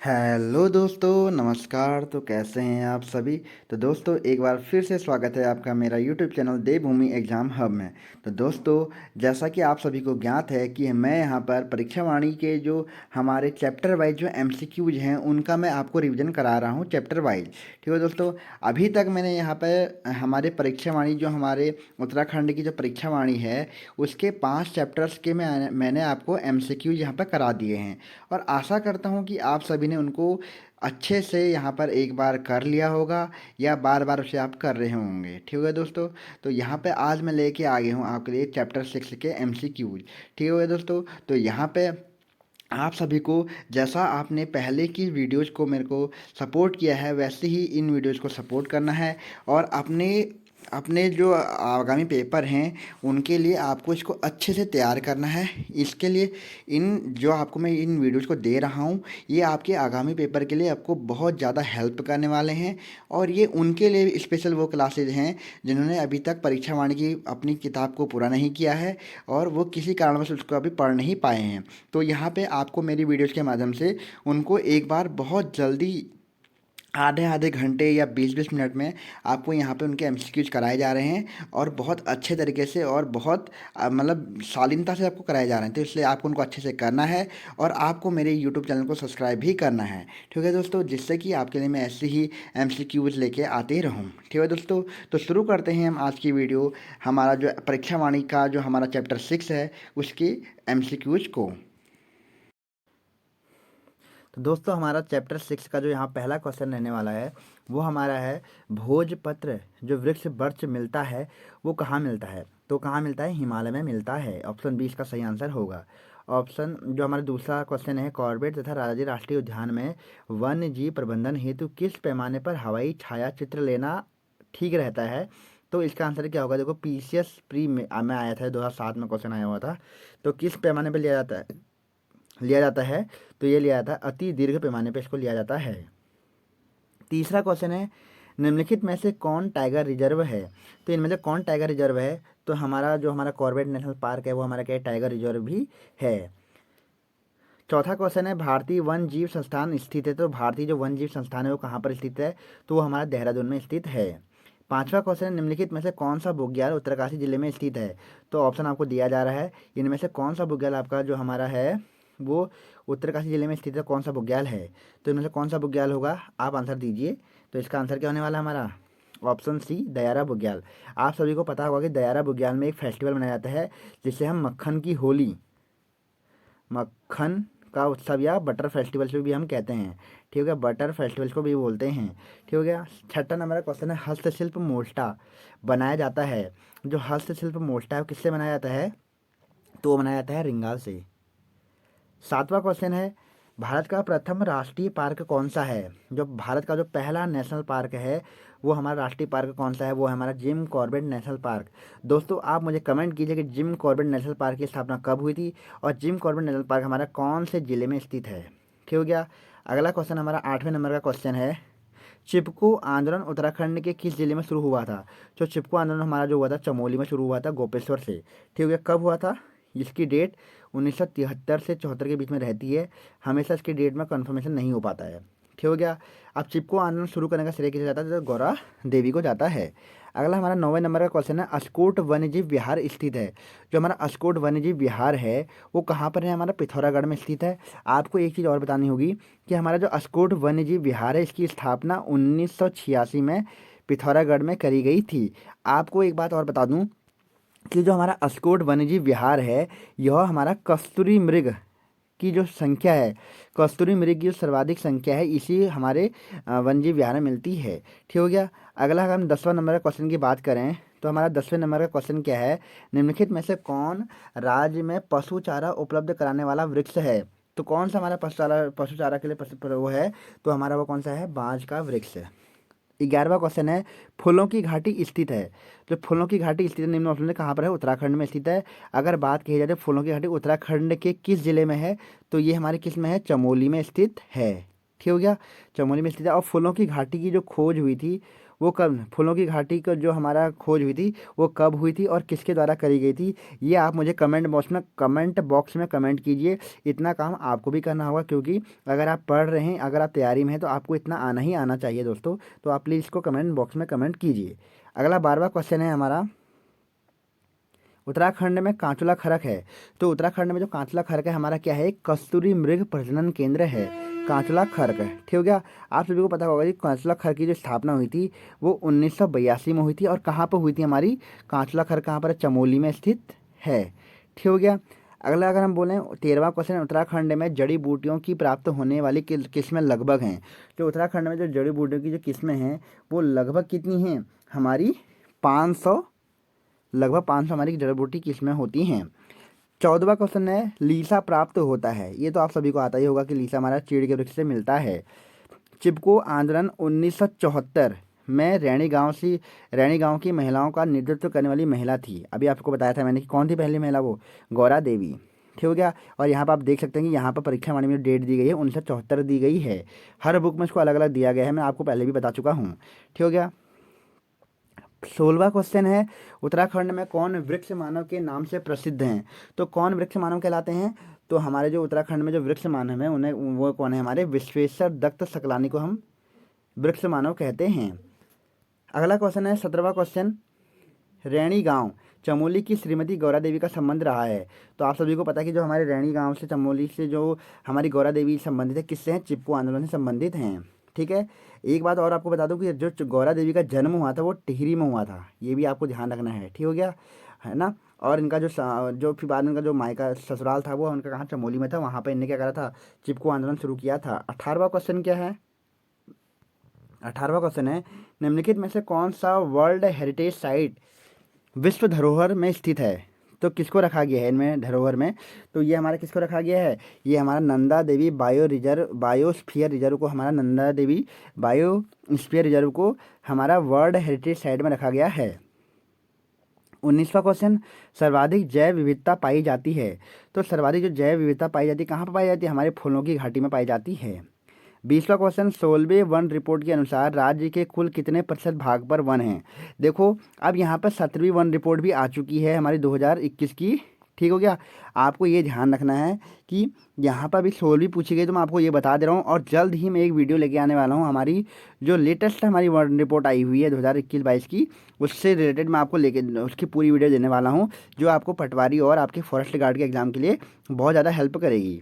Hello दोस्तों, नमस्कार। तो कैसे हैं आप सभी। तो दोस्तों, एक बार फिर से स्वागत है आपका मेरा यूट्यूब चैनल देवभूमि एग्ज़ाम हब में। तो दोस्तों, जैसा कि आप सभी को ज्ञात है कि मैं यहाँ पर परीक्षा वाणी के जो हमारे चैप्टर वाइज जो एमसीक्यूज हैं उनका मैं आपको रिवीजन करा रहा हूँ चैप्टर वाइज। ठीक है दोस्तों, अभी तक मैंने यहाँ पर हमारे परीक्षा वाणी जो हमारे उत्तराखंड की जो परीक्षा वाणी है उसके 5 चैप्टर्स के मैंने आपको एमसीक्यूज यहाँ पर करा दिए हैं। और आशा करता हूँ कि आप सभी ने उनको अच्छे से यहाँ पर एक बार कर लिया होगा या बार बार उसे आप कर रहे होंगे। ठीक है दोस्तों, तो यहाँ पे आज मैं लेके आ गया हूँ आपके लिए चैप्टर 6 के एमसीक्यूज। ठीक है दोस्तों, तो यहाँ पे आप सभी को जैसा आपने पहले की वीडियोज़ को मेरे को सपोर्ट किया है वैसे ही इन वीडियोज़ को सपोर्ट करना है। और अपने अपने जो आगामी पेपर हैं उनके लिए आपको इसको अच्छे से तैयार करना है। इसके लिए इन जो आपको मैं इन वीडियोज़ को दे रहा हूँ ये आपके आगामी पेपर के लिए आपको बहुत ज़्यादा हेल्प करने वाले हैं। और ये उनके लिए स्पेशल वो क्लासेज हैं जिन्होंने अभी तक परीक्षा वाणी की अपनी किताब को पूरा नहीं किया है और वो किसी कारणवश उसको अभी पढ़ नहीं पाए हैं। तो यहाँ पे आपको मेरी वीडियोज़ के माध्यम से उनको एक बार बहुत जल्दी आधे आधे घंटे या 20-20 मिनट में आपको यहाँ पे उनके एमसीक्यूज कराए जा रहे हैं और बहुत अच्छे तरीके से और बहुत मतलब शालीनता से आपको कराए जा रहे हैं। तो इसलिए आपको उनको अच्छे से करना है और आपको मेरे यूट्यूब चैनल को सब्सक्राइब भी करना है। ठीक है दोस्तों, जिससे कि आपके लिए मैं ऐसे ही एमसीक्यूज लेके आते ही रहूँ। ठीक है दोस्तों, तो शुरू करते हैं हम आज की वीडियो हमारा जो परीक्षा वाणी का जो हमारा चैप्टर 6 है उसकी एमसीक्यूज को। तो दोस्तों, हमारा चैप्टर 6 का जो यहाँ पहला क्वेश्चन रहने वाला है वो हमारा है भोजपत्र जो वृक्ष बर्च मिलता है वो कहाँ मिलता है। तो कहाँ मिलता है, हिमालय में मिलता है। ऑप्शन बी इसका सही आंसर होगा। ऑप्शन जो हमारा दूसरा क्वेश्चन है, कॉर्बेट तथा राजाजी राष्ट्रीय उद्यान में वन्य जीव प्रबंधन हेतु किस पैमाने पर हवाई छाया चित्र लेना ठीक रहता है। तो इसका आंसर क्या होगा, देखो पीसीएस प्री में आया था, 2007 में क्वेश्चन आया हुआ था। तो किस पैमाने पर लिया जाता है तो ये लिया जाता है अति दीर्घ पैमाने पर इसको लिया जाता है। तीसरा क्वेश्चन है, निम्नलिखित में से कौन टाइगर रिजर्व है। तो इनमें से कौन टाइगर रिजर्व है, तो हमारा जो हमारा कॉर्बेट नेशनल पार्क है वो हमारा क्या है, टाइगर रिजर्व भी है। चौथा क्वेश्चन है, भारतीय वन जीव संस्थान स्थित है। तो भारतीय जो वन जीव संस्थान है वो कहाँ पर स्थित है, तो वो हमारा देहरादून में स्थित है। पांचवा क्वेश्चन है, निम्नलिखित में से कौन सा बुग्याल उत्तरकाशी जिले में स्थित है। तो ऑप्शन आपको दिया जा रहा है, इनमें से कौन सा बुग्याल आपका जो हमारा है वो उत्तरकाशी जिले में स्थित है, कौन सा बुग्याल है। तो इनमें से कौन सा बुग्याल होगा, आप आंसर दीजिए। तो इसका आंसर क्या होने वाला है हमारा, ऑप्शन सी दयारा बुग्याल। आप सभी को पता होगा कि दयारा बुग्याल में एक फेस्टिवल मनाया जाता है जिसे हम मक्खन की होली, मक्खन का उत्सव या बटर फेस्टिवल से भी हम कहते हैं। ठीक है, बटर फेस्टिवल को भी बोलते हैं। ठीक हो गया। छठा नंबर का क्वेश्चन है, हस्तशिल्प मोल्टा बनाया जाता है। जो हस्तशिल्प मोल्टा है वो किससे बनाया जाता है, तो वो बनाया जाता है रिंगाल से। सातवां क्वेश्चन है, भारत का प्रथम राष्ट्रीय पार्क कौन सा है। जो भारत का जो पहला नेशनल पार्क है वो हमारा राष्ट्रीय पार्क कौन सा है, वो है हमारा जिम कॉर्बेट नेशनल पार्क। दोस्तों, आप मुझे कमेंट कीजिए कि जिम कॉर्बेट नेशनल पार्क की स्थापना कब हुई थी और जिम कॉर्बेट नेशनल पार्क हमारा कौन से ज़िले में स्थित है। ठीक हो गया। अगला क्वेश्चन हमारा 8वें नंबर का क्वेश्चन है, चिपको आंदोलन उत्तराखंड के किस जिले में शुरू हुआ था। जो चिपको आंदोलन हमारा जो हुआ था चमोली में शुरू हुआ था, गोपेश्वर से। ठीक हो गया। कब हुआ था, इसकी डेट 1973 से 74 के बीच में रहती है। हमेशा इसकी डेट में कन्फर्मेशन नहीं हो पाता है। ठीक हो गया। अब चिपको आंदोलन शुरू करने का श्रेय किसे जाता है, तो गौरा देवी को जाता है। अगला हमारा 9वें नंबर का क्वेश्चन है, अस्कोट वन्यजीव विहार स्थित है। जो हमारा अस्कोट वन्यजीव विहार है वो कहाँ पर है, हमारा पिथौरागढ़ में स्थित है। आपको एक चीज़ और बतानी होगी कि हमारा जो अस्कोट वन्यजीव विहार है इसकी स्थापना 1986 में पिथौरागढ़ में करी गई थी। आपको एक बात और बता दूं कि जो हमारा अस्कोट वन्यजीव विहार है यह हमारा कस्तूरी मृग की जो संख्या है, कस्तूरी मृग की जो सर्वाधिक संख्या है इसी हमारे वन्यजीव विहार में मिलती है। ठीक हो गया। अगला अगर हम 10वां नंबर का क्वेश्चन की बात करें तो हमारा 10वें नंबर का क्वेश्चन क्या है, निम्नलिखित में से कौन राज्य में पशु चारा उपलब्ध कराने वाला वृक्ष है। तो कौन सा हमारा पशु चारा के लिए वो है, तो हमारा वो कौन सा है, बांज का वृक्ष है। 11वां क्वेश्चन है, फूलों की घाटी स्थित है। जो फूलों की घाटी स्थित है निम्न ऑप्शन में कहाँ पर है, उत्तराखंड में स्थित है। अगर बात की जाए तो फूलों की घाटी उत्तराखंड के किस जिले में है, तो ये हमारे किस में है, चमोली में स्थित है। ठीक हो गया, चमोली में स्थित है। और फूलों की घाटी की जो खोज हुई थी वो कब, फूलों की घाटी का जो हमारा खोज हुई थी वो कब हुई थी और किसके द्वारा करी गई थी, ये आप मुझे कमेंट बॉक्स में कमेंट कीजिए। इतना काम आपको भी करना होगा, क्योंकि अगर आप पढ़ रहे हैं, अगर आप तैयारी में हैं, तो आपको इतना आना ही आना चाहिए दोस्तों। तो आप प्लीज़ इसको कमेंट बॉक्स में कमेंट कीजिए। अगला 12वां क्वेश्चन है हमारा, उत्तराखंड में कांचुला खरक है। तो उत्तराखंड में जो कांचुला खरक है हमारा क्या है, एक कस्तूरी मृग प्रजनन केंद्र है, कांचुला खरक है। ठीक हो गया। आप सभी को पता होगा कि कांचुला खरक की जो स्थापना हुई थी वो 1982 में हुई थी। और कहाँ पर हुई थी हमारी, कांचुला खरक कहाँ पर है, चमोली में स्थित है। ठीक हो गया। अगला अगर हम बोलें 13वां क्वेश्चन, उत्तराखंड में जड़ी बूटियों की प्राप्त होने वाली किस्में लगभग हैं। तो उत्तराखंड में जो जड़ी बूटियों की जो किस्में हैं वो लगभग कितनी हैं हमारी, 500, लगभग 500 हमारी जड़ी बूटी किस्में होती हैं। 14वां क्वेश्चन है, लीसा प्राप्त होता है। ये तो आप सभी को आता ही होगा कि लीसा हमारा चीड़ के वृक्ष से मिलता है। चिपको आंदोलन 1974 में रैणी गांव की महिलाओं का नेतृत्व करने वाली महिला थी। अभी आपको बताया था मैंने कि कौन थी पहली महिला, वो गौरा देवी। ठीक हो गया। और यहाँ पर आप देख सकते हैं कि यहाँ पर परीक्षा वाणी में डेट दी गई है 1974 दी गई है। हर बुक में इसको अलग अलग दिया गया है, मैं आपको पहले भी बता चुका हूँ। ठीक हो गया। 16वां क्वेश्चन है, उत्तराखंड में कौन वृक्ष मानव के नाम से प्रसिद्ध हैं। तो कौन वृक्ष मानव कहलाते हैं, तो हमारे जो उत्तराखंड में जो वृक्ष मानव है उन्हें, वो कौन है, हमारे विश्वेश्वर दत्त सकलानी को हम वृक्ष मानव कहते हैं। अगला क्वेश्चन है 17वां क्वेश्चन, रैणी गांव चमोली की श्रीमती गौरा देवी का संबंध रहा है। तो आप सभी को पता है कि जो हमारे रैणी गांव से चमोली से जो हमारी गौरा देवी संबंधित है, किससे हैं, चिपको आंदोलन से संबंधित हैं। ठीक है। एक बात और आपको बता दूं कि जो गौरा देवी का जन्म हुआ था वो टिहरी में हुआ था, ये भी आपको ध्यान रखना है। ठीक हो गया, है ना। और इनका जो फिर बाद में इनका जो मायका ससुराल था वो उनका कहाँ, चमोली में था। वहाँ पर इनने क्या करा था, चिपको आंदोलन शुरू किया था। 18वां क्वेश्चन क्या है, 18वां क्वेश्चन है, निम्नलिखित में से कौन सा वर्ल्ड हेरिटेज साइट विश्व धरोहर में स्थित है। तो किसको रखा गया है इनमें धरोहर में, तो ये हमारा किसको रखा गया है, ये हमारा नंदा देवी बायोस्फीयर रिजर्व को, हमारा नंदा देवी बायोस्फीयर रिजर्व को हमारा वर्ल्ड हेरिटेज साइट में रखा गया है। 19वां क्वेश्चन, सर्वाधिक जैव विविधता पाई जाती है। तो सर्वाधिक जो जैव विविधता पाई जाती है कहाँ पर पाई जाती है, हमारे फूलों की घाटी में पाई जाती है। 20वां क्वेश्चन, 16वें वन रिपोर्ट के अनुसार राज्य के कुल कितने प्रतिशत भाग पर वन हैं। देखो अब यहाँ पर 17वीं वन रिपोर्ट भी आ चुकी है हमारी 2021 की। ठीक हो गया। आपको ये ध्यान रखना है कि यहाँ पर भी 16वीं पूछी गई, तो मैं आपको ये बता दे रहा हूँ। और जल्द ही मैं एक वीडियो लेके आने वाला हूँ, हमारी जो लेटेस्ट हमारी वन रिपोर्ट आई हुई है 2021-22 की, उससे रिलेटेड मैं आपको लेके उसकी पूरी वीडियो देने वाला हूँ, जो आपको पटवारी और आपके फॉरेस्ट गार्ड के एग्ज़ाम के लिए बहुत ज़्यादा हेल्प करेगी।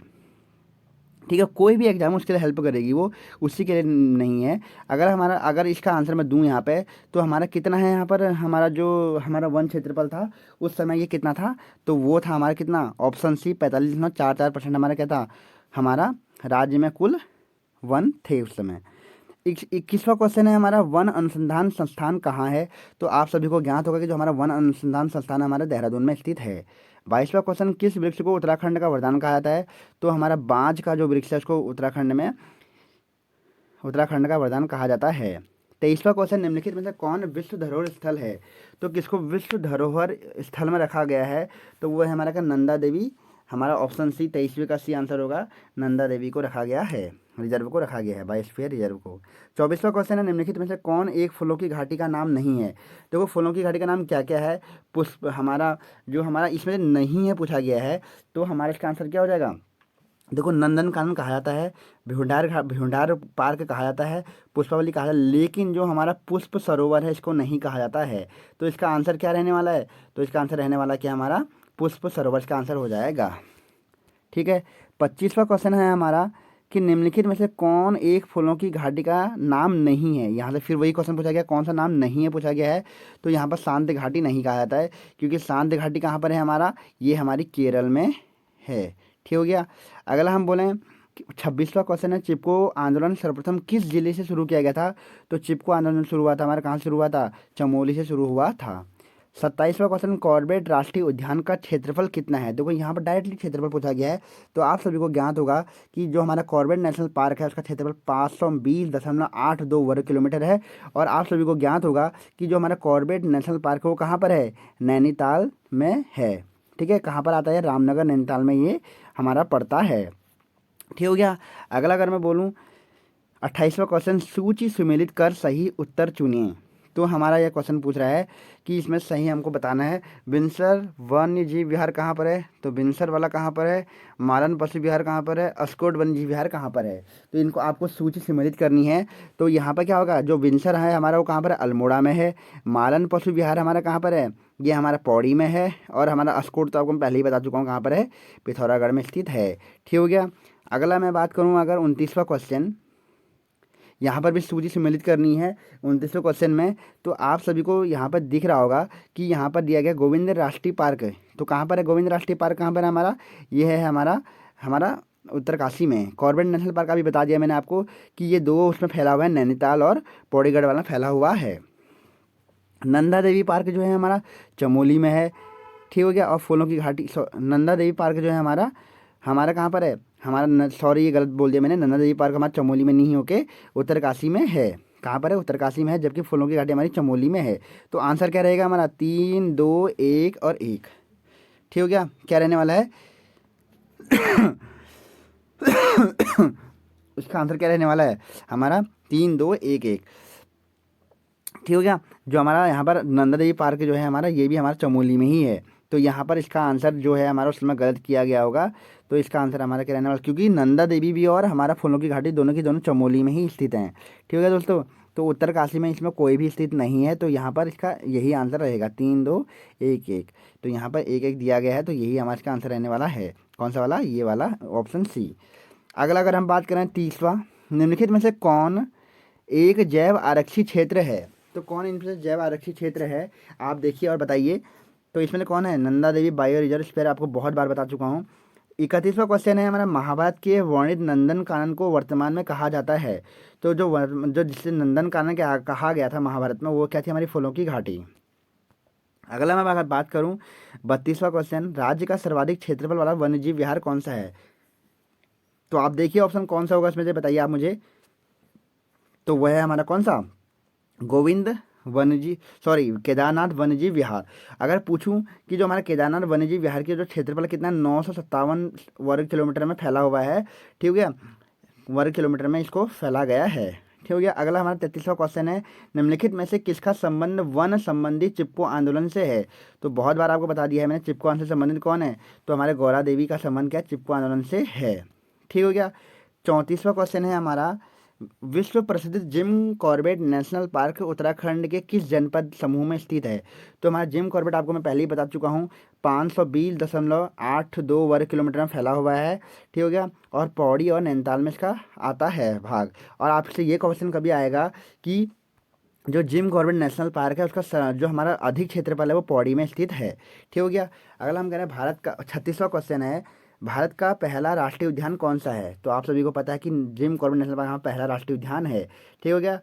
ठीक है, कोई भी एग्जाम उसके लिए हेल्प करेगी, वो उसी के लिए नहीं है। अगर इसका आंसर मैं दूं यहाँ पे, तो हमारा कितना है यहाँ पर, हमारा जो हमारा वन क्षेत्रफल था उस समय ये कितना था, तो वो था हमारा कितना, ऑप्शन सी 45.44% हमारा क्या था, हमारा राज्य में कुल वन थे उस समय। 21वां क्वेश्चन है हमारा, वन अनुसंधान संस्थान कहाँ है। तो आप सभी को ज्ञात होगा कि जो हमारा वन अनुसंधान संस्थान हमारे देहरादून में स्थित है। 22वां क्वेश्चन, किस वृक्ष को उत्तराखंड का वरदान कहा जाता है। तो हमारा बांज का जो वृक्ष है उसको उत्तराखंड का वरदान कहा जाता है। 23वां क्वेश्चन, निम्नलिखित में से कौन विश्व धरोहर स्थल है। तो किसको विश्व धरोहर स्थल में रखा गया है, तो वो है हमारा का नंदा देवी, हमारा ऑप्शन सी 23वें का सी आंसर होगा, नंदा देवी को रखा गया है, रिजर्व को रखा गया है, बायोस्फीयर रिजर्व को। 24वां क्वेश्चन है, निम्नलिखित में से कौन एक फूलों की घाटी का नाम नहीं है। देखो फूलों की घाटी का नाम क्या क्या है, पुष्प, हमारा जो हमारा इसमें नहीं है पूछा गया है, तो हमारा इसका आंसर क्या हो जाएगा, देखो नंदन कानन कहा जाता है, भिंडार पार्क कहा जाता है, पुष्पावली कहा जाता है, लेकिन जो हमारा पुष्प सरोवर है इसको नहीं कहा जाता है। तो इसका आंसर क्या रहने वाला है, तो इसका आंसर रहने वाला क्या, हमारा पुष्प सरोवर का आंसर हो जाएगा। ठीक है। 25वां क्वेश्चन है हमारा कि निम्नलिखित में से कौन एक फूलों की घाटी का नाम नहीं है। यहाँ से फिर वही क्वेश्चन पूछा गया, कौन सा नाम नहीं है पूछा गया है। तो यहाँ पर शांत घाटी नहीं कहा जाता है, क्योंकि शांत घाटी कहाँ पर है हमारा, ये हमारी केरल में है। ठीक हो गया। अगला हम बोलें 26वां क्वेश्चन है, चिपको आंदोलन सर्वप्रथम किस जिले से शुरू किया गया था। तो चिपको आंदोलन शुरू हुआ था हमारा कहाँ से शुरू हुआ था, चमोली से शुरू हुआ था। 27वां क्वेश्चन, कॉर्बेट राष्ट्रीय उद्यान का क्षेत्रफल कितना है। देखो यहाँ पर डायरेक्टली क्षेत्रफल पूछा गया है, तो आप सभी को ज्ञात होगा कि जो हमारा कॉर्बेट नेशनल पार्क है उसका क्षेत्रफल 520.82 वर्ग किलोमीटर है। और आप सभी को ज्ञात होगा कि जो हमारा कॉर्बेट नेशनल पार्क है वो कहाँ पर है, नैनीताल में है। ठीक है, कहाँ पर आता है, रामनगर नैनीताल में ये हमारा पड़ता है। ठीक हो गया। अगला अगर मैं बोलूँ 28वां क्वेश्चन, सूची सुमेलित कर सही उत्तर चुनिए। तो हमारा यह क्वेश्चन पूछ रहा है कि इसमें सही हमको बताना है बिनसर वन्य जीव विहार कहाँ पर है, तो बिनसर वाला कहाँ पर है, मालन पशु विहार कहाँ पर है, अस्कोट वन्य जीव विहार कहाँ पर है। तो इनको आपको सूची सम्मिलित करनी है। तो यहाँ पर क्या होगा, जो बिनसर है हमारा वो कहाँ पर है, अल्मोड़ा में है। मालन पशु विहार हमारा कहाँ पर है, ये हमारा पौड़ी में है। और हमारा अस्कोट तो आपको मैं पहले ही बता चुका हूँ कहाँ पर है, पिथौरागढ़ में स्थित है। ठीक हो गया। अगला मैं बात करूँ अगर 29वां क्वेश्चन, यहाँ पर भी सूची सम्मिलित करनी है 29वें क्वेश्चन में। तो आप सभी को यहाँ पर दिख रहा होगा कि यहाँ पर दिया गया गोविंद राष्ट्रीय पार्क है। तो कहाँ पर है गोविंद राष्ट्रीय पार्क, कहाँ पर है हमारा, ये है हमारा हमारा उत्तरकाशी में। कॉर्बेट नेशनल पार्क अभी बता दिया मैंने आपको कि ये दो उसमें फैला हुआ है, नैनीताल और पौड़ीगढ़ वाला फैला हुआ है। नंदा देवी पार्क जो है हमारा चमोली में है। ठीक हो गया। और फूलों की घाटी, नंदा देवी पार्क जो है हमारा हमारा कहाँ पर है, हमारा सॉरी ये गलत बोल दिया मैंने, नंदा देवी पार्क हमारा चमोली में नहीं होके उत्तरकाशी में है। कहाँ पर है, उत्तरकाशी में है, जबकि फूलों की घाटी हमारी चमोली में है। तो आंसर क्या रहेगा हमारा, 3 2 1 और 1। ठीक हो गया। क्या रहने वाला है उसका आंसर क्या रहने वाला है हमारा 3 2 1 1। ठीक हो गया। जो हमारा यहाँ पर नंदा देवी पार्क जो है हमारा, ये भी हमारा चमोली में ही है। तो यहाँ पर इसका आंसर जो है हमारा उसमें गलत किया गया होगा। तो इसका आंसर हमारा क्या रहने वाला, क्योंकि नंदा देवी भी और हमारा फूलों की घाटी दोनों की दोनों चमोली में ही स्थित हैं। ठीक है दोस्तों। तो उत्तरकाशी में इसमें कोई भी स्थित नहीं है। तो यहाँ पर इसका यही आंसर रहेगा 3 2 1 1। तो यहाँ पर 1 1 दिया गया है, तो यही हमारा इसका आंसर रहने वाला है। कौन सा वाला, ये वाला ऑप्शन सी। अगला अगर हम बात करें 30वां, निम्नलिखित में से कौन एक जैव आरक्षित क्षेत्र है। तो कौन इनमें से जैव आरक्षित क्षेत्र है, आप देखिए और बताइए। तो इसमें कौन है, नंदा देवी बायो रिजर्व, इस पर आपको बहुत बार बता चुका हूँ। 31वां क्वेश्चन है हमारा, महाभारत के वर्णित नंदन कानन को वर्तमान में कहा जाता है। तो जो जिससे नंदन कानन कहा गया था महाभारत में, वो क्या थी, हमारी फूलों की घाटी। अगला मैं अगर बात करूं 32वां क्वेश्चन, राज्य का सर्वाधिक क्षेत्रफल वाला वन्यजीव विहार कौन सा है। तो आप देखिए ऑप्शन कौन सा होगा इसमें से, बताइए आप मुझे। तो वह है हमारा कौन सा, गोविंद वन्यजीव, सॉरी केदारनाथ वन्यजीव विहार। अगर पूछूं कि जो हमारा केदारनाथ वन्यजीव विहार की जो क्षेत्रफल कितना 957 वर्ग किलोमीटर में फैला हुआ है। ठीक हो गया, वर्ग किलोमीटर में इसको फैला गया है। ठीक हो गया। अगला हमारा 33वां क्वेश्चन है, निम्नलिखित में से किसका संबंध वन संबंधी चिपको आंदोलन से है। तो बहुत बार आपको बता दिया है मैंने, चिपको आंदोलन से संबंधित कौन है, तो हमारे गौरा देवी का संबंध क्या चिपको आंदोलन से है। ठीक हो गया। 34वां क्वेश्चन है हमारा, विश्व प्रसिद्ध gym Corbett national park Uttarakhand के किस जनपद समूह में स्थित है। तो हमारा जिम कॉर्बेट आपको मैं पहले ही बता चुका हूँ, 520.82 वर्ग किलोमीटर में फैला हुआ है। ठीक हो गया। और पौड़ी और नैनीताल में इसका आता है भाग। और आपसे ये क्वेश्चन कभी आएगा कि जो जिम कॉर्बेट नेशनल पार्क है उसका जो हमारा अधिक क्षेत्रफल है वो पौड़ी में स्थित है। ठीक हो गया। अगला हम कह रहे हैं भारत का 36वां क्वेश्चन है, भारत का पहला राष्ट्रीय उद्यान कौन सा है। तो आप सभी को पता है कि जिम कॉर्बेट नेशनल पार्क हमारा पहला राष्ट्रीय उद्यान है। ठीक हो गया।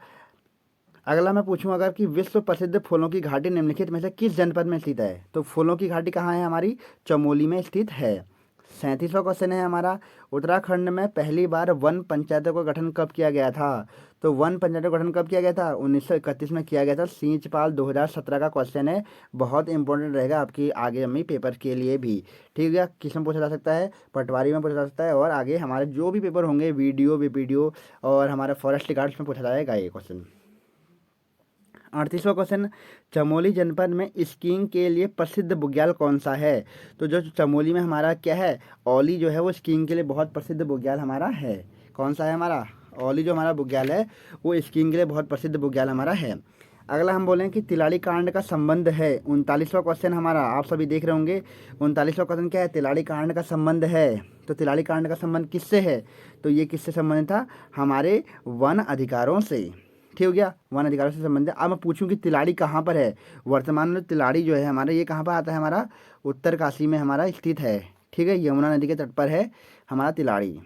अगला मैं पूछूं अगर कि विश्व प्रसिद्ध फूलों की घाटी निम्नलिखित में से किस जनपद में स्थित है। तो फूलों की घाटी कहाँ है हमारी, चमोली में स्थित है। 37वां क्वेश्चन है हमारा, उत्तराखंड में पहली बार वन पंचायतों का गठन कब किया गया था। तो वन पंचायतों का गठन कब किया गया था, 1931 में किया गया था। सींचपाल 2017 का क्वेश्चन है, बहुत इंपॉर्टेंट रहेगा आपकी आगे अम्मी पेपर के लिए भी। ठीक है। किस में पूछा जा सकता है, पटवारी में पूछा जा सकता है, और आगे हमारे जो भी पेपर होंगे वीडियो और हमारा फॉरेस्ट गार्ड्स में पूछा जाएगा ये क्वेश्चन। 38वां क्वेश्चन, चमोली जनपद में स्कीइंग के लिए प्रसिद्ध बुग्याल कौन सा है। तो जो चमोली में हमारा क्या है, औली जो है वो स्कीइंग के लिए बहुत प्रसिद्ध बुग्याल हमारा है। कौन सा है हमारा, औली जो हमारा बुग्याल है वो स्कीइंग के लिए बहुत प्रसिद्ध बुग्याल हमारा है। अगला हम बोलें कि तिलाड़ी कांड का संबंध है, 39वां क्वेश्चन हमारा, आप सभी देख रहे होंगे। 39वां क्वेश्चन क्या है, तिलाड़ी कांड का संबंध है। तो तिलाड़ी कांड का संबंध किससे है, तो ये किससे संबंधित था, हमारे वन अधिकारों से। ठीक हो गया, वन अधिकारों से संबंधित। अब मैं पूछूं कि तिलाड़ी कहाँ पर है, वर्तमान में तिलाड़ी जो है हमारा ये कहाँ पर आता है, हमारा उत्तरकाशी में हमारा स्थित है। ठीक है, यमुना नदी के तट पर है हमारा तिलाड़ी।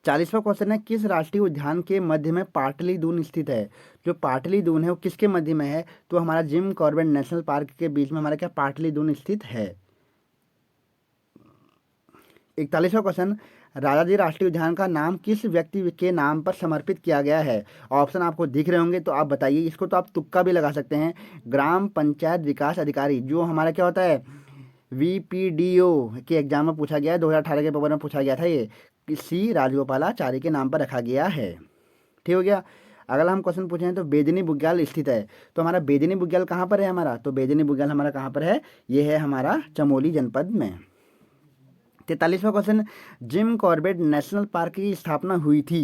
40वां क्वेश्चन है, किस राष्ट्रीय उद्यान के मध्य में पाटली दून स्थित है। जो पाटली दून है वो किसके मध्य में है, तो हमारा जिम कॉर्बेट नेशनल पार्क के बीच में हमारा क्या पाटली दून स्थित है। 41वां क्वेश्चन, राजाजी राष्ट्रीय उद्यान का नाम किस व्यक्ति के नाम पर समर्पित किया गया है। ऑप्शन आपको दिख रहे होंगे, तो आप बताइए। इसको तो आप तुक्का भी लगा सकते हैं। ग्राम पंचायत विकास अधिकारी, जो हमारा क्या होता है वीपीडीओ के एग्जाम में पूछा गया है, 2018 के पेपर में पूछा गया था, ये सी राजगोपालाचारी के नाम पर रखा गया है। ठीक हो गया। अगला हम क्वेश्चन पूछे हैं तो बेदनी बुग्याल स्थित है, तो हमारा बेदनी बुग्याल कहाँ पर है हमारा, तो बेदनी बुग्याल हमारा कहाँ पर है, ये है हमारा चमोली जनपद में। 43वां question, Jim Corbett national park की स्थापना हुई थी।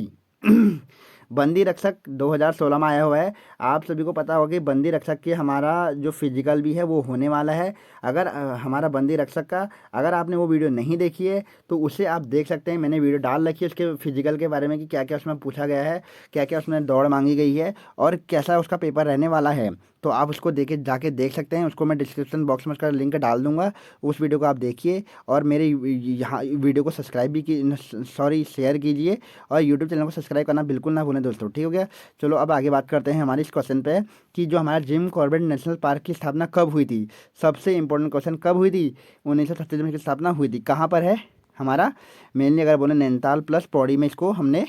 बंदी रक्षक 2016 में आया हुआ है। आप सभी को पता होगा कि बंदी रक्षक के हमारा जो फिजिकल भी है वो होने वाला है। अगर हमारा बंदी रक्षक का अगर आपने वो वीडियो नहीं देखी है तो उसे आप देख सकते हैं, मैंने वीडियो डाल रखी है उसके फिजिकल के बारे में कि क्या क्या उसमें पूछा गया है, क्या क्या उसमें दौड़ मांगी गई है और कैसा उसका पेपर रहने वाला है। तो आप उसको जाके देख सकते हैं, उसको मैं डिस्क्रिप्शन बॉक्स में उसका लिंक डाल दूंगा, उस वीडियो को आप देखिए और मेरे यहाँ वीडियो को सब्सक्राइब भी शेयर कीजिए और यूट्यूब चैनल को सब्सक्राइब करना बिल्कुल ना भूलें दोस्तों, ठीक हो गया। चलो अब आगे बात करते हैं हमारे इस क्वेश्चन पे कि जो हमारा जिम कॉर्बेट नेशनल पार्क की स्थापना कब हुई थी। सबसे इंपॉर्टेंट क्वेश्चन, कब हुई थी, 1937 में की स्थापना हुई थी। कहाँ पर है हमारा, मेनली अगर बोले नैनीताल प्लस पौड़ी में इसको हमने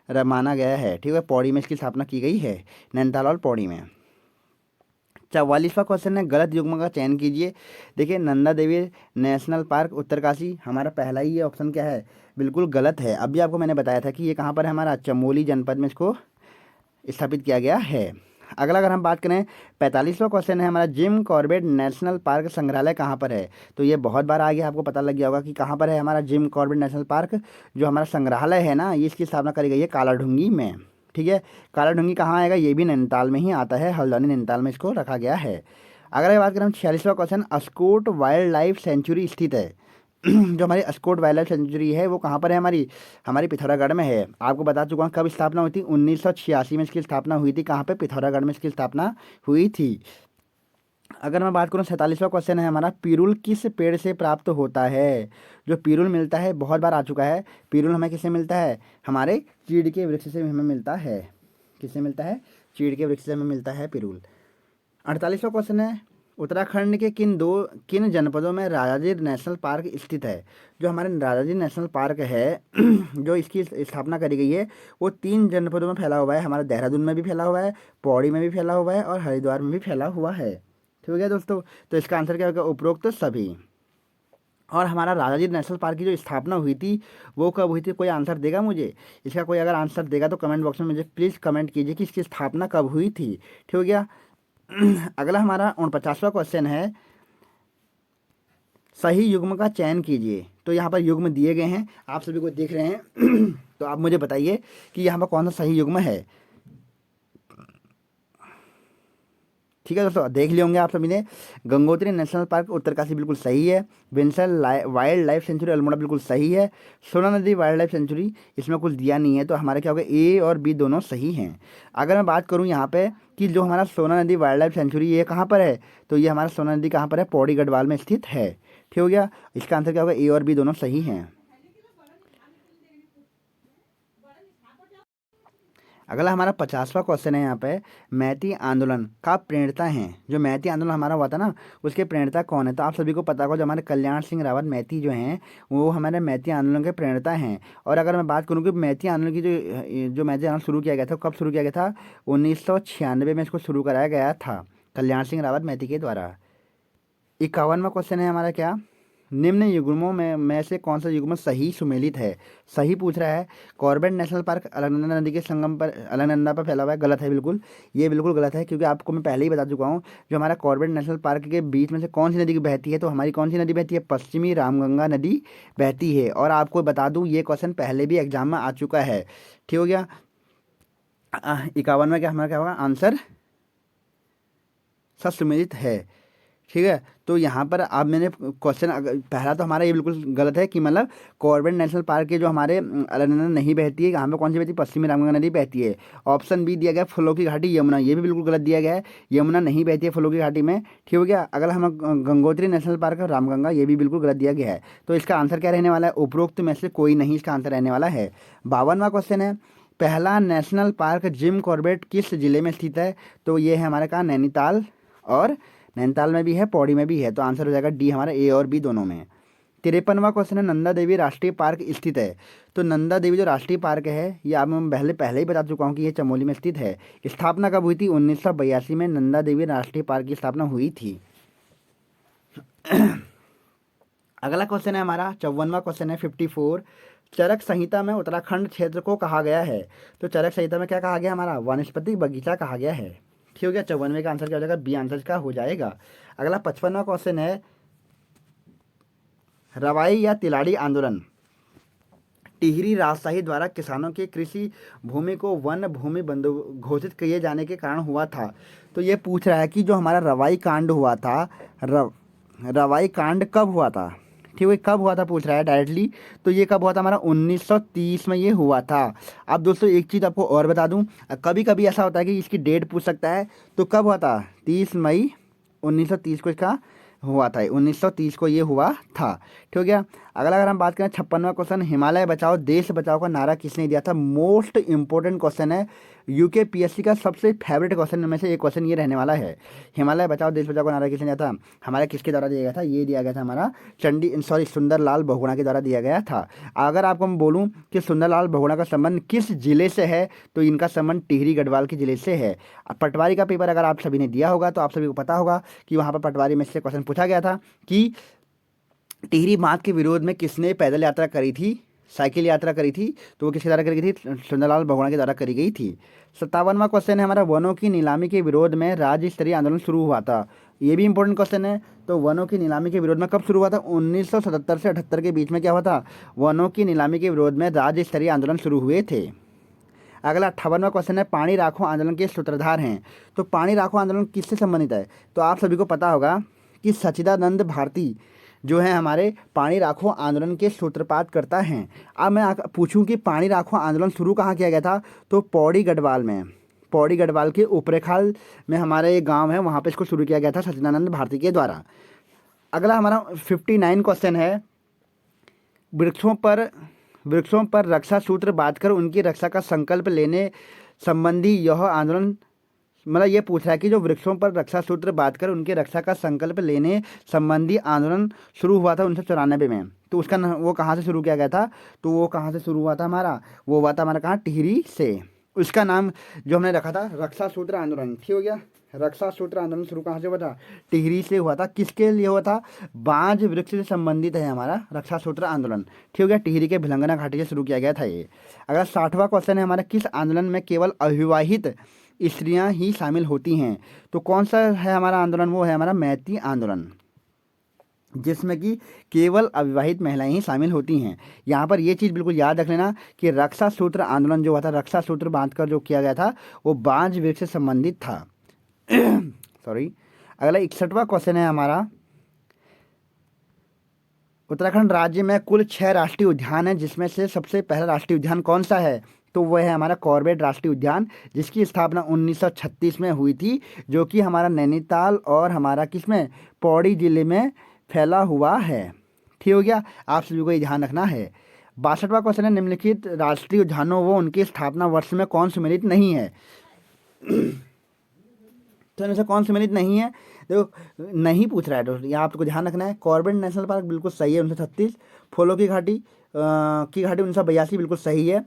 माना गया है, ठीक है। पौड़ी में इसकी स्थापना की गई है, नैनीताल और पौड़ी में। 44वां क्वेश्चन है, गलत युग्म का चयन कीजिए। देखिए नंदा देवी नेशनल पार्क उत्तरकाशी, हमारा पहला ही ये ऑप्शन क्या है, बिल्कुल गलत है। अभी आपको मैंने बताया था कि ये कहाँ पर है, हमारा चमोली जनपद में इसको स्थापित किया गया है। अगला अगर हम बात करें 45वां क्वेश्चन है हमारा, जिम कॉर्बेट नेशनल पार्क संग्रहालय कहाँ पर है। तो ये बहुत बार आगे आपको पता लग गया होगा कि कहाँ पर है हमारा जिम कॉर्बेट नेशनल पार्क। जो हमारा संग्रहालय है ना, ये इसकी स्थापना करी गई है कालाढूंगी में, ठीक है। कालाढूंगी कहाँ आएगा, ये भी नैनीताल में ही आता है, हल्द्वानी नैनीताल में इसको रखा गया है। अगर बात करें 46वां question, Askot wildlife sanctuary स्थित है। जो हमारी अस्कोट वाइल्ड लाइफ सेंचुरी है वो कहाँ पर है, हमारी हमारी पिथौरागढ़ में है। आपको बता चुका हूँ कब स्थापना हुई थी, 1986 में इसकी स्थापना हुई थी। कहाँ पे, पिथौरागढ़ में इसकी स्थापना हुई थी। अगर मैं बात करूँ 47वां क्वेश्चन है हमारा, पिरुल किस पेड़ से प्राप्त होता है। जो पिरुल मिलता है, बहुत बार आ चुका है, पिरुल हमें किससे मिलता है, हमारे चीड़ के वृक्ष से हमें मिलता है। किससे मिलता है, चीड़ के वृक्ष से हमें मिलता है पिरुल। 48वां क्वेश्चन है, उत्तराखंड के किन जनपदों में राजाजी नेशनल पार्क स्थित है। जो हमारे राजाजी नेशनल पार्क है जो इसकी स्थापना करी गई है वो 3 जनपदों में फैला हुआ है। हमारा देहरादून में भी फैला हुआ है, पौड़ी में भी फैला हुआ है और हरिद्वार में भी फैला हुआ है, ठीक है दोस्तों। तो इसका आंसर क्या होगा, उपरोक्त सभी। और हमारा राजाजी नेशनल पार्क की जो स्थापना हुई थी वो कब हुई थी, कोई आंसर देगा मुझे इसका, कोई अगर आंसर देगा तो कमेंट बॉक्स में मुझे प्लीज़ कमेंट कीजिए कि इसकी स्थापना कब हुई थी, ठीक हो गया। अगला हमारा 49वां क्वेश्चन है, सही युग्म का चयन कीजिए। तो यहाँ पर युग्म दिए गए हैं, आप सभी को देख रहे हैं तो आप मुझे बताइए कि यहाँ पर कौन सा सही युग्म है, ठीक है दोस्तों। देख लिए होंगे आप सभी ने, गंगोत्री नेशनल पार्क उत्तरकाशी बिल्कुल सही है, विंसल वाइल्ड लाइफ सेंचुरी अल्मोड़ा बिल्कुल सही है, सोना नदी वाइल्ड लाइफ सेंचुरी इसमें कुछ दिया नहीं है, तो हमारा क्या होगा, ए और बी दोनों सही हैं। अगर मैं बात करूँ यहाँ पे कि जो हमारा सोना नदी वाइल्ड लाइफ सेंचुरी ये कहाँ पर है, तो ये हमारा सोना नदी कहाँ पर है, पौड़ी गढ़वाल में स्थित है, ठीक हो गया। इसका आंसर क्या होगा, ए और बी दोनों सही हैं। अगला हमारा 50वां क्वेश्चन है यहाँ पे, मैती आंदोलन का प्रणेता हैं। जो मैती आंदोलन हमारा हुआ था ना, उसके प्रणेता कौन है, तो आप सभी को पता होगा जो हमारे कल्याण सिंह रावत मैती जो हैं वो हमारे मैती आंदोलन के प्रणेता हैं। और अगर मैं बात करूँ कि मैती आंदोलन की जो मैती आंदोलन शुरू किया गया था, कब शुरू किया गया था, 1996 में इसको शुरू कराया गया था कल्याण सिंह रावत मैती के द्वारा। 51वां क्वेश्चन है हमारा क्या, निम्न युग्मों में से कौन सा युग्म सही सुमेलित है। सही पूछ रहा है, कॉर्बेट नेशनल पार्क अलकनंदा नदी के संगम पर, अलकनंदा पर फैला हुआ है, गलत है बिल्कुल, ये बिल्कुल गलत है क्योंकि आपको मैं पहले ही बता चुका हूँ जो हमारा कॉर्बेट नेशनल पार्क के बीच में से कौन सी नदी बहती है, तो हमारी कौन सी नदी बहती है, पश्चिमी रामगंगा नदी बहती है। और आपको बता दूँ ये क्वेश्चन पहले भी एग्जाम में आ चुका है, ठीक हो गया। 51 में क्या हमारा क्या होगा आंसर, ससुमेलित है, ठीक है। तो यहाँ पर अब मैंने क्वेश्चन पहला तो हमारा ये बिल्कुल गलत है कि मतलब कॉर्बेट नेशनल पार्क के जो हमारे अलकनंदा नहीं बहती है, यहाँ पे कौन सी बहती है, पश्चिमी रामगंगा नदी बहती है। ऑप्शन बी दिया गया फूलों की घाटी यमुना, ये भी बिल्कुल गलत दिया गया है, यमुना नहीं बहती है फूलों की घाटी में, ठीक हो गया। अगर हम गंगोत्री नेशनल पार्क रामगंगा, ये भी बिल्कुल गलत दिया गया है। तो इसका आंसर क्या रहने वाला है, उपरोक्त में से कोई नहीं इसका आंसर रहने वाला है। 52वां क्वेश्चन है, पहला नेशनल पार्क जिम कॉर्बेट किस जिले में स्थित है, तो ये है हमारे कहा नैनीताल, और नैनीताल में भी है, पौड़ी में भी है, तो आंसर हो जाएगा डी हमारा, ए और बी दोनों में। 53वां क्वेश्चन है, नंदा देवी राष्ट्रीय पार्क स्थित है। तो नंदा देवी जो राष्ट्रीय पार्क है ये आप मैं पहले ही बता चुका हूँ कि ये चमोली में स्थित है। स्थापना कब हुई थी, 1982 में नंदा देवी राष्ट्रीय पार्क की स्थापना हुई थी। अगला क्वेश्चन है हमारा 54वां क्वेश्चन है 54, चरक संहिता में उत्तराखंड क्षेत्र को कहा गया है? तो चरक संहिता में क्या कहा गया? हमारा वानस्पतिक बगीचा कहा गया है। ठीक हो गया। 54वें का आंसर क्या हो जाएगा? बी आंसर का हो जाएगा। अगला 55वां क्वेश्चन है, रवाई या तिलाड़ी आंदोलन टिहरी राजशाही द्वारा किसानों की कृषि भूमि को वन भूमि बंदो घोषित किए जाने के कारण हुआ था। तो ये पूछ रहा है कि जो हमारा रवाई कांड हुआ था, रवाई कांड कब हुआ था? ठीक है, कब हुआ था पूछ रहा है डायरेक्टली। तो ये कब हुआ था? हमारा 1930 में ये हुआ था। अब दोस्तों एक चीज़ आपको और बता दूं, कभी कभी ऐसा होता है कि इसकी डेट पूछ सकता है। तो कब हुआ था? 30 मई 1930 को इसका हुआ था। 1930 को ये हुआ था। ठीक हो गया। अगर हम बात करें 56वां क्वेश्चन, हिमालय बचाओ देश बचाओ का नारा किसने दिया था? मोस्ट इंपॉर्टेंट क्वेश्चन है, यूके पीएससी का सबसे फेवरेट क्वेश्चन में से एक क्वेश्चन ये रहने वाला है। हिमालय बचाओ देश बचाओ का नारा किसने दिया था? हमारा किसके द्वारा दिया गया था? ये दिया गया था हमारा सुंदरलाल बहुगुणा के द्वारा दिया गया था। अगर आपको मैं बोलूँ कि सुंदरलाल बहुगुणा का संबंध किस जिले से है, तो इनका संबंध टिहरी गढ़वाल के जिले से है। पटवारी का पेपर अगर आप सभी ने दिया होगा तो आप सभी को पता होगा कि वहाँ पर पटवारी में से क्वेश्चन पूछा गया था कि टिहरी बांध के विरोध में किसने पैदल यात्रा करी थी, साइकिल यात्रा करी थी? तो वो किसके द्वारा करी गई थी? सुंदरलाल बहुगुणा के द्वारा करी गई थी। 57वां क्वेश्चन है हमारा, वनों की नीलामी के विरोध में राज्य स्तरीय आंदोलन शुरू हुआ था। ये भी इंपॉर्टेंट क्वेश्चन है। तो वनों की नीलामी के विरोध में कब शुरू हुआ था? 1977 से 78 के बीच में क्या हुआ था? वनों की नीलामी के विरोध में राज्य स्तरीय आंदोलन शुरू हुए थे। अगला 58वां क्वेश्चन है, पानी राखो आंदोलन के सूत्रधार हैं। तो पानी राखो आंदोलन किससे संबंधित है? तो आप सभी को पता होगा कि सच्चिदानंद भारती जो है हमारे पानी राखो आंदोलन के सूत्रपात करता हैं। अब मैं पूछूं कि पानी राखो आंदोलन शुरू कहाँ किया गया था? तो पौड़ी गढ़वाल में, पौड़ी गढ़वाल के उपरेखाल में हमारा एक गांव है, वहाँ पे इसको शुरू किया गया था सच्चिदानंद भारती के द्वारा। अगला हमारा 59 क्वेश्चन है, वृक्षों पर रक्षा सूत्र बांधकर उनकी रक्षा का संकल्प लेने संबंधी यह आंदोलन, मतलब ये पूछ रहा है कि जो वृक्षों पर रक्षा सूत्र बांधकर उनकी रक्षा का संकल्प लेने संबंधी आंदोलन शुरू हुआ था 1994 में। तो उसका वो कहाँ से शुरू किया गया था? तो वो कहाँ से शुरू हुआ था हमारा? वो हुआ था हमारा कहाँ? टिहरी से। उसका नाम जो हमने रखा था रक्षा सूत्र आंदोलन। ठीक हो गया। रक्षा सूत्र आंदोलन शुरू कहाँ से हुआ था? टिहरी से हुआ था। किसके लिए हुआ था? बांज वृक्ष से संबंधित है हमारा रक्षा सूत्र आंदोलन। ठीक हो गया। टिहरी के भिलंगना घाटी से शुरू किया गया था ये। अगर 60वां क्वेश्चन है हमारा, किस आंदोलन में केवल अविवाहित स्त्रियां ही शामिल होती हैं? तो कौन सा है हमारा आंदोलन? वो है हमारा मैती आंदोलन, जिसमें कि केवल अविवाहित महिलाएं ही शामिल होती हैं। यहाँ पर ये चीज़ बिल्कुल याद रख लेना कि रक्षा सूत्र आंदोलन जो हुआ था, रक्षा सूत्र बांधकर जो किया गया था, वो बांज वृक्ष से संबंधित था। सॉरी। अगला 61वां क्वेश्चन है हमारा, उत्तराखंड राज्य में कुल 6 राष्ट्रीय उद्यान हैं, जिसमें से सबसे पहला राष्ट्रीय उद्यान कौन सा है? तो वह है हमारा कॉर्बेट राष्ट्रीय उद्यान, जिसकी स्थापना 1936 में हुई थी, जो कि हमारा नैनीताल और हमारा किसमें? पौड़ी जिले में फैला हुआ है। ठीक हो गया। आप सभी को ये ध्यान रखना है। 62वां क्वेश्चन है, निम्नलिखित राष्ट्रीय उद्यानों व उनके स्थापना वर्ष में कौन सम्मिलित नहीं है? तो इनमें से कौन सम्मिलित नहीं है? देखो नहीं पूछ रहा है दोस्तों, यहाँ आपको ध्यान रखना है। कॉर्बेट नेशनल पार्क बिल्कुल सही है 1936। फूलों की घाटी 1982 बिल्कुल सही है।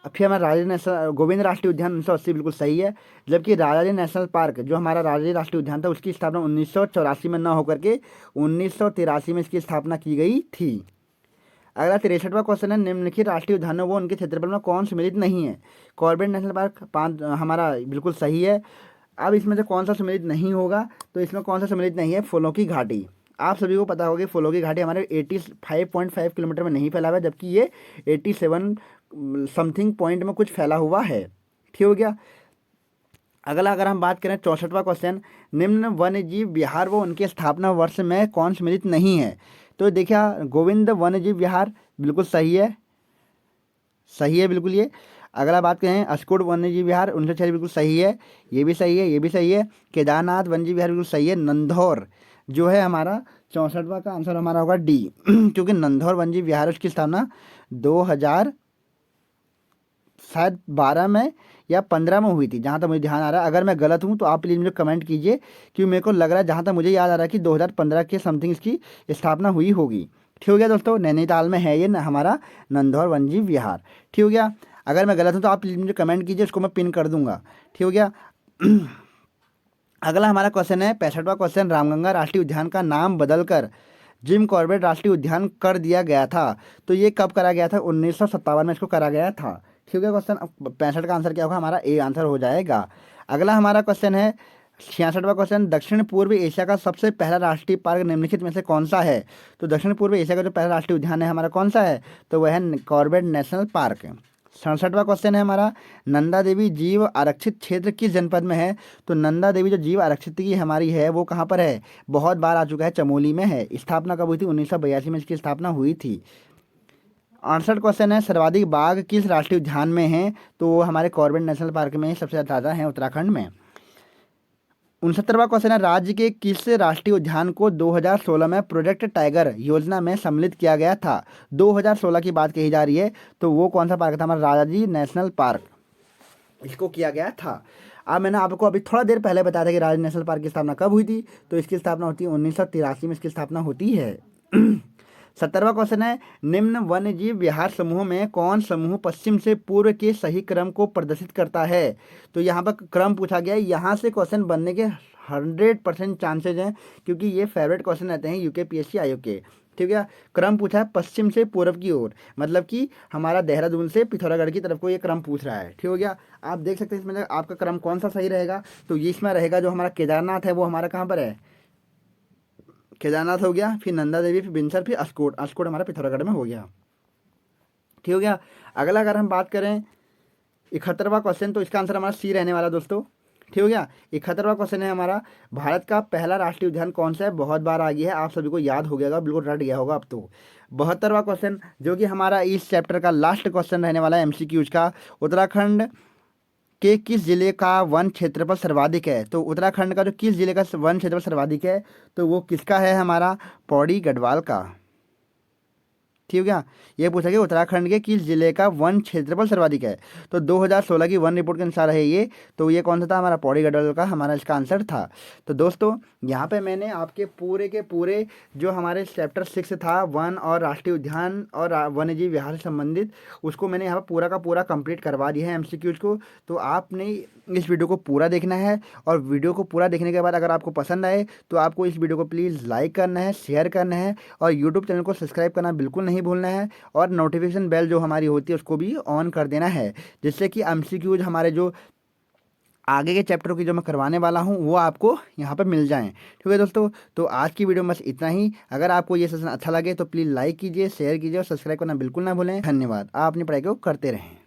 फिर हमारा राजाजी नेशनल गोविंद राष्ट्रीय उद्यान 1980 बिल्कुल सही है। जबकि राजाजी नेशनल पार्क जो हमारा राजाजी राष्ट्रीय उद्यान था, उसकी स्थापना 1984 में न होकर के 1983 में इसकी स्थापना की गई थी। अगला 63वां क्वेश्चन है, निम्नलिखित राष्ट्रीय उद्यानों वो उनके क्षेत्रफल में कौन सम्मिलित नहीं है? कॉर्बेट नेशनल पार्क हमारा बिल्कुल सही है। अब इसमें से कौन सा सम्मिलित नहीं होगा? तो इसमें कौन सा सम्मिलित नहीं है? फूलों की घाटी। आप सभी को पता होगा कि फूलों की घाटी हमारे 85.5 किलोमीटर में नहीं फैला हुआ है, जबकि ये 87 समथिंग पॉइंट में कुछ फैला हुआ है। ठीक हो गया। अगला अगर हम बात करें 64वां क्वेश्चन, निम्न वन्य जीव विहार व उनके स्थापना वर्ष में कौन सम्मिलित नहीं है? तो देखिए गोविंद वन्य जीव विहार बिल्कुल सही है, सही है बिल्कुल ये। अगला बात करें अस्कोट वन्यजीव विहार 1946 बिल्कुल सही है, ये भी सही है, ये भी सही है। केदारनाथ वन्यजीव विहार बिल्कुल सही है। नंधौर जो है हमारा 64वां का आंसर हमारा होगा डी, क्योंकि नंधौर वन्यजीव विहार उसकी स्थापना 2000 शायद 12 में या 15 में हुई थी, जहाँ तक मुझे ध्यान आ रहा है। अगर मैं गलत हूँ तो आप प्लीज़ मुझे कमेंट कीजिए, क्योंकि मेरे को लग रहा है जहाँ तक मुझे याद आ रहा है कि 2015 के समथिंग इसकी स्थापना हुई होगी। ठीक हो गया दोस्तों। नैनीताल में है ये हमारा नंधौर वन्यजीव विहार। ठीक हो गया। अगर मैं गलत हूँ तो आप प्लीज़ मुझे कमेंट कीजिए, उसको मैं पिन कर दूंगा। ठीक हो गया। अगला हमारा क्वेश्चन है 65वां क्वेश्चन, रामगंगा राष्ट्रीय उद्यान का नाम बदलकर जिम कॉर्बेट राष्ट्रीय उद्यान कर दिया गया था। तो ये कब करा गया था? 1957 में इसको करा गया था। ठीक है क्वेश्चन, 65 का आंसर क्या होगा? हमारा ए आंसर हो जाएगा। अगला हमारा क्वेश्चन है 66वां क्वेश्चन, दक्षिण पूर्व एशिया का सबसे पहला राष्ट्रीय पार्क निम्नलिखित में से कौन सा है? तो दक्षिण पूर्व एशिया का जो पहला राष्ट्रीय उद्यान है हमारा कौन सा है? तो वह है कॉर्बेट नेशनल पार्क। 67वां क्वेश्चन है हमारा, नंदा देवी जीव आरक्षित क्षेत्र किस जनपद में है? तो नंदा देवी जो जीव आरक्षित की हमारी है वो कहाँ पर है? बहुत बार आ चुका है, चमोली में है। स्थापना कब हुई थी? 1982 में इसकी स्थापना हुई थी। 68 क्वेश्चन है, सर्वाधिक बाघ किस राष्ट्रीय उद्यान में है? तो वो हमारे कॉर्बेट नेशनल पार्क में सबसे ज़्यादा है, उत्तराखंड में। 69वां क्वेश्चन है, राज्य के किस राष्ट्रीय उद्यान को 2016 में प्रोजेक्ट टाइगर योजना में सम्मिलित किया गया था? 2016 की बात कही जा रही है, तो वो कौन सा पार्क था? हमारा राजाजी नेशनल पार्क, इसको किया गया था। अब मैंने आपको अभी थोड़ा देर पहले बताया था कि राजाजी नेशनल पार्क की स्थापना कब हुई थी? तो इसकी स्थापना होती है 1983 में, इसकी स्थापना होती है। 70वां क्वेश्चन है, निम्न वन्य जीव विहार समूह में कौन समूह पश्चिम से पूर्व के सही क्रम को प्रदर्शित करता है? तो यहाँ पर क्रम पूछा गया है, यहाँ से क्वेश्चन बनने के 100% चांसेज हैं, क्योंकि ये फेवरेट क्वेश्चन रहते हैं यूकेपीएससी आयोग के। ठीक है, क्रम पूछा है पश्चिम से पूर्व की ओर, मतलब कि हमारा देहरादून से पिथौरागढ़ की तरफ को ये क्रम पूछ रहा है। ठीक हो गया, आप देख सकते हैं इसमें आपका क्रम कौन सा सही रहेगा। तो ये इसमें रहेगा जो हमारा केदारनाथ है वो हमारा कहाँ पर है? केदारनाथ हो गया, फिर नंदा देवी, फिर बिनसर, फिर अस्कोट। अस्कोट हमारा पिथौरागढ़ में हो गया। ठीक हो गया। अगला अगर हम बात करें 71वां क्वेश्चन, तो इसका आंसर हमारा सी रहने वाला दोस्तों। ठीक हो गया। 71वां क्वेश्चन है हमारा, भारत का पहला राष्ट्रीय उद्यान कौन सा है? बहुत बार आ गया है, आप सभी को याद हो गया होगा, बिल्कुल रट गया होगा अब तो। 72वां क्वेश्चन, जो कि हमारा इस चैप्टर का लास्ट क्वेश्चन रहने वाला है एमसीक्यूज का, उत्तराखंड के किस जिले का वन क्षेत्रफल सर्वाधिक है? तो उत्तराखंड का जो किस जिले का वन क्षेत्रफल सर्वाधिक है, तो वो किसका है? हमारा पौड़ी गढ़वाल का। ठीक है क्या? ये पूछा गया उत्तराखंड के किस जिले का वन क्षेत्रफल सर्वाधिक है? तो 2016 की वन रिपोर्ट के अनुसार है ये। तो ये कौन सा था? हमारा पौड़ी गढ़वाल का हमारा इसका आंसर था। तो दोस्तों यहाँ पे मैंने आपके पूरे के पूरे जो हमारे चैप्टर 6 था वन और राष्ट्रीय उद्यान और वन्य जीव विहार से संबंधित, उसको मैंने यहाँ पर पूरा का पूरा कंप्लीट करवा दिया है एमसीक्यूज को। तो आपने इस वीडियो को पूरा देखना है, और वीडियो को पूरा देखने के बाद अगर आपको पसंद आए तो आपको इस वीडियो को प्लीज़ लाइक करना है, शेयर करना है, और यूट्यूब चैनल को सब्सक्राइब करना बिल्कुल नहीं भूलना है, और नोटिफिकेशन बेल जो हमारी होती है उसको भी ऑन कर देना है, जिससे कि एमसीक्यूज हमारे जो आगे के चैप्टरों की जो मैं करवाने वाला हूँ वो आपको यहाँ पर मिल जाएं। ठीक है दोस्तों, तो आज की वीडियो में बस इतना ही। अगर आपको ये सेशन अच्छा लगे तो प्लीज़ लाइक कीजिए, शेयर कीजिए और सब्सक्राइब करना बिल्कुल ना भूलें। धन्यवाद। आप अपनी पढ़ाई को करते रहें।